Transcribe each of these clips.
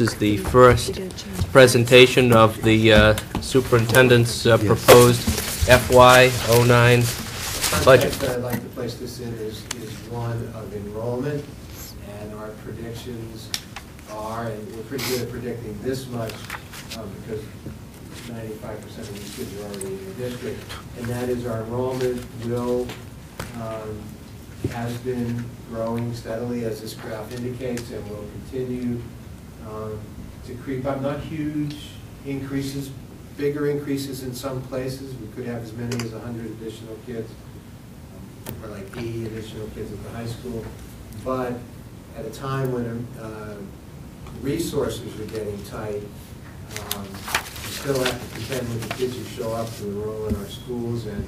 is the first presentation of the superintendent's proposed FY09 budget. I'd like to place this in is one of enrollment, and our predictions are, and we're pretty good at predicting this much because 95% of these kids are already in the district, and that is our enrollment will has been growing steadily, as this graph indicates, and will continue to creep up. Not huge increases, bigger increases in some places. We could have as many as 100 additional kids, or like 80 additional kids at the high school. But at a time when resources are getting tight, we still have to contend with the kids who show up to enroll in our schools, and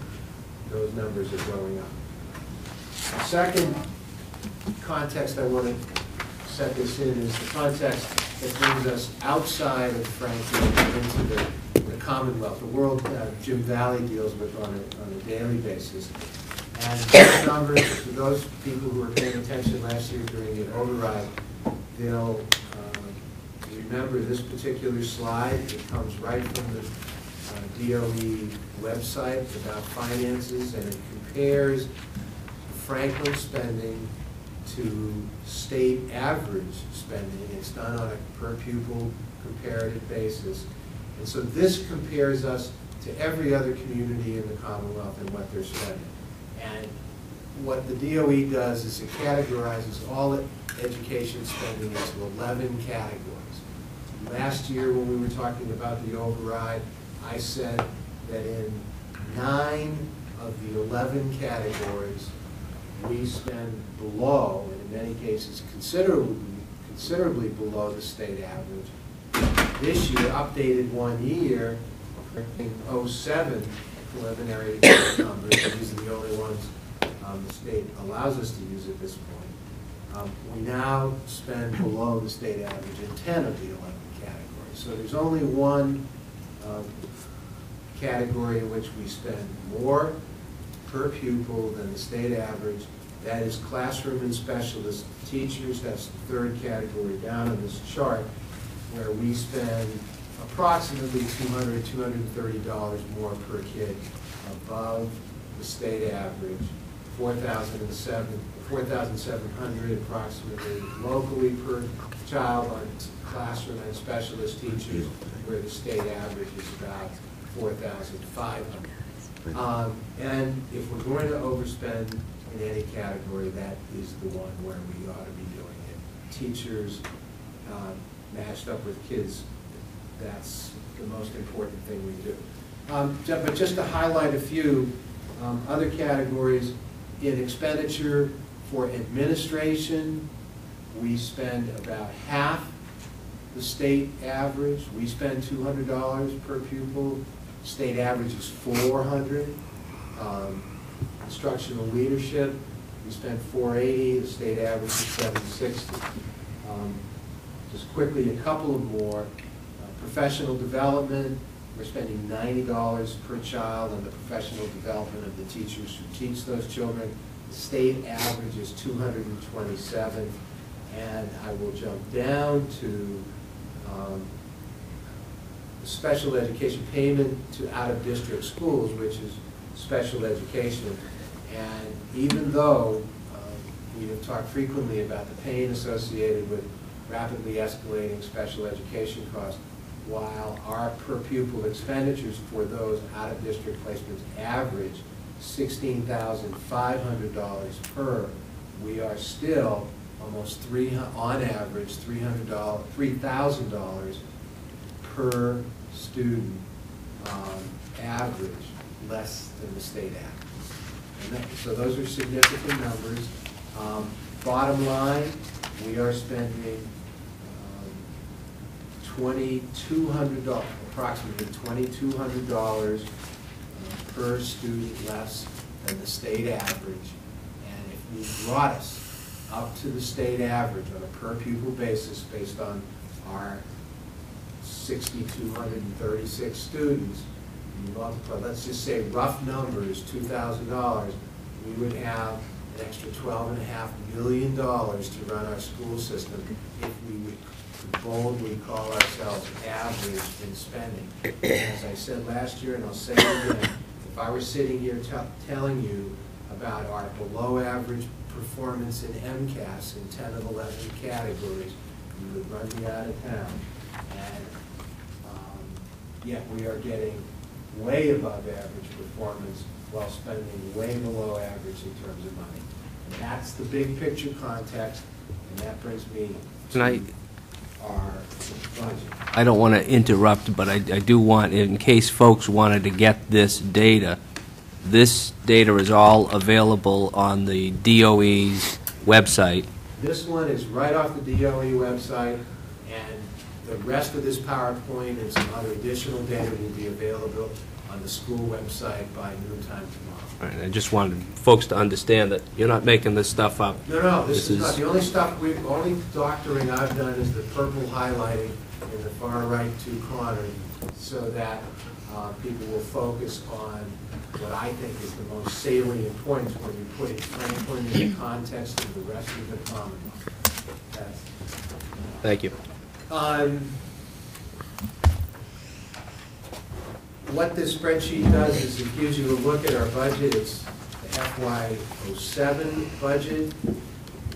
those numbers are going up. The second context I want to set this in is the context that brings us outside of Franklin into the Commonwealth, the world Jim Valley deals with on a daily basis. And those numbers, for those people who were paying attention last year during the override, they'll remember this particular slide. It comes right from the DOE website about finances, and it compares Franklin spending to state average spending. It's done on a per pupil comparative basis. And so this compares us to every other community in the Commonwealth and what they're spending. And what the DOE does is it categorizes all education spending into 11 categories. Last year when we were talking about the override, I said that in 9 of the 11 categories, we spend below, and in many cases considerably below the state average. This year, updated 1 year, in 07 preliminary numbers, these are the only ones the state allows us to use at this point. We now spend below the state average in 10 of the 11 categories. So there's only one category in which we spend more per pupil than the state average. That is classroom and specialist teachers. That's the third category down on this chart, where we spend approximately $200, $230 more per kid above the state average, $4,700 approximately locally per child on classroom and specialist teachers, where the state average is about $4,500. And if we're going to overspend in any category, that is the one where we ought to be doing it. Teachers matched up with kids, that's the most important thing we do. But just to highlight a few other categories, in expenditure for administration, we spend about half the state average. We spend $200 per pupil. State average is $400. Instructional leadership, we spend $480. The state average is $760. Just quickly, a couple of more. Professional development, we're spending $90 per child on the professional development of the teachers who teach those children. The state average is $227. And I will jump down to special education payment to out-of-district schools, which is special education. And even though we have talked frequently about the pain associated with rapidly escalating special education costs, while our per pupil expenditures for those out-of-district placements average $16,500 per, we are still almost on average $3,000 per student average, less than the state average. And so those are significant numbers. Bottom line, we are spending $2,200, approximately $2,200 per student less than the state average. And if we brought us up to the state average on a per pupil basis based on our 6,236 students, you multiply, let's just say rough numbers, $2,000, we would have an extra $12.5 million to run our school system if we would to boldly call ourselves average in spending. As I said last year, and I'll say it again, if I were sitting here telling you about our below average performance in MCAS in 10 of 11 categories, you would run me out of town. And yet we are getting way above average performance while spending way below average in terms of money. And that's the big picture context, and that brings me to our budget. I don't want to interrupt, but I do want, in case folks wanted to get this data is all available on the DOE's website. This one is right off the DOE website, and the rest of this PowerPoint and some other additional data will be available on the school website by noontime tomorrow. All right, I just wanted folks to understand that you're not making this stuff up. No, this is not. The only only doctoring I've done is the purple highlighting in the far right two corners, so that people will focus on what I think is the most salient points when you put Franklin in the context of the rest of the Commonwealth. Thank you. What this spreadsheet does is it gives you a look at our budget. It's the FY07 budget,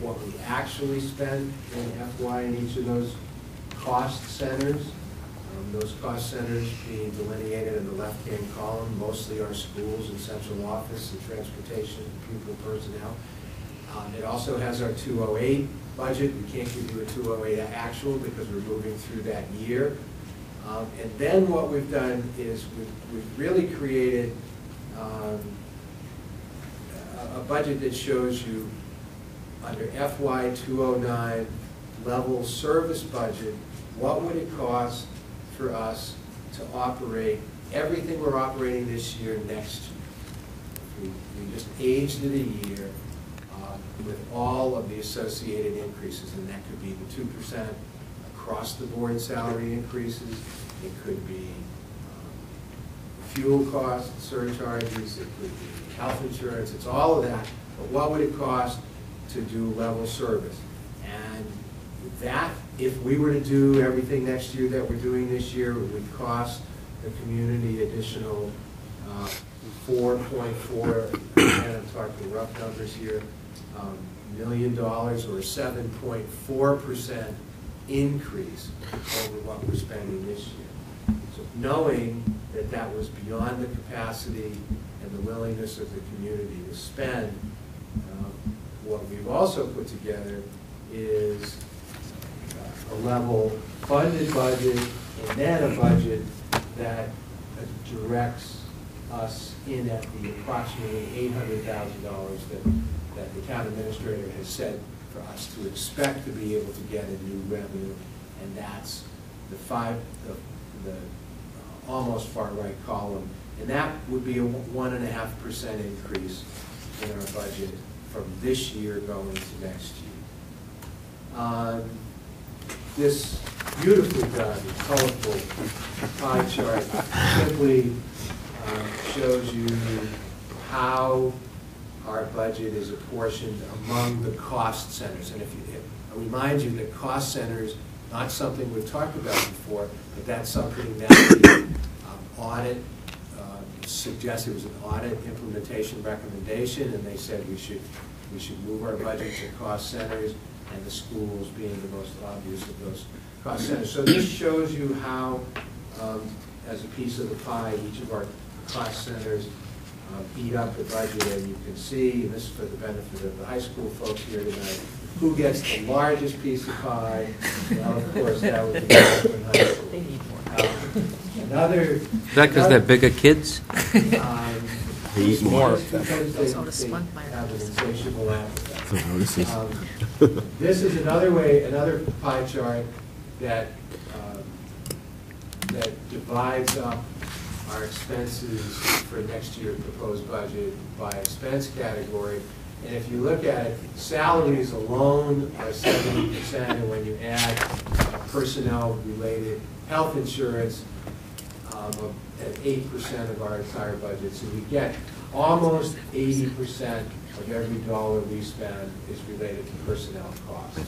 what we actually spent in FY in each of those cost centers. Those cost centers being delineated in the left-hand column, mostly our schools and central office and transportation and pupil personnel. It also has our 208 budget. We can't give you a 208 actual because we're moving through that year. And then what we've done is we've really created a budget that shows you under FY 209 level service budget, what would it cost for us to operate everything we're operating this year next year. We just aged it a year with all of the associated increases, and that could be the 2% across the board salary increases. It could be fuel cost surcharges. It could be health insurance. It's all of that. But what would it cost to do level service? And that, if we were to do everything next year that we're doing this year, it would cost the community additional 4.4, and I'm talking rough numbers here, $1 million or 7.4% increase over what we're spending this year. So knowing that that was beyond the capacity and the willingness of the community to spend, what we've also put together is a level funded budget and then a budget that directs us in at the approximately $800,000 that the town administrator has said for us to expect to be able to get a new revenue, and that's the almost far right column, and that would be a 1.5% increase in our budget from this year going to next year. This beautifully done, colorful pie chart simply shows you how our budget is apportioned among the cost centers. And I remind you that cost centers, not something we've talked about before, but that's something that the audit suggested. It was an audit implementation recommendation, and they said we should move our budget to cost centers, and the schools being the most obvious of those cost centers. So this shows you how, as a piece of the pie, each of our cost centers eat up the budget, and you can see, and this is for the benefit of the high school folks here tonight, who gets the largest piece of pie. Well, of course, that would be Franklin High School. They need more. Is that because they're bigger kids? They eat more of them. They have an insatiable appetite. This is another pie chart that divides up our expenses for next year's proposed budget by expense category. And if you look at it, salaries alone are 70%, and when you add personnel-related health insurance, at 8% of our entire budget. So we get almost 80% of every dollar we spend is related to personnel costs.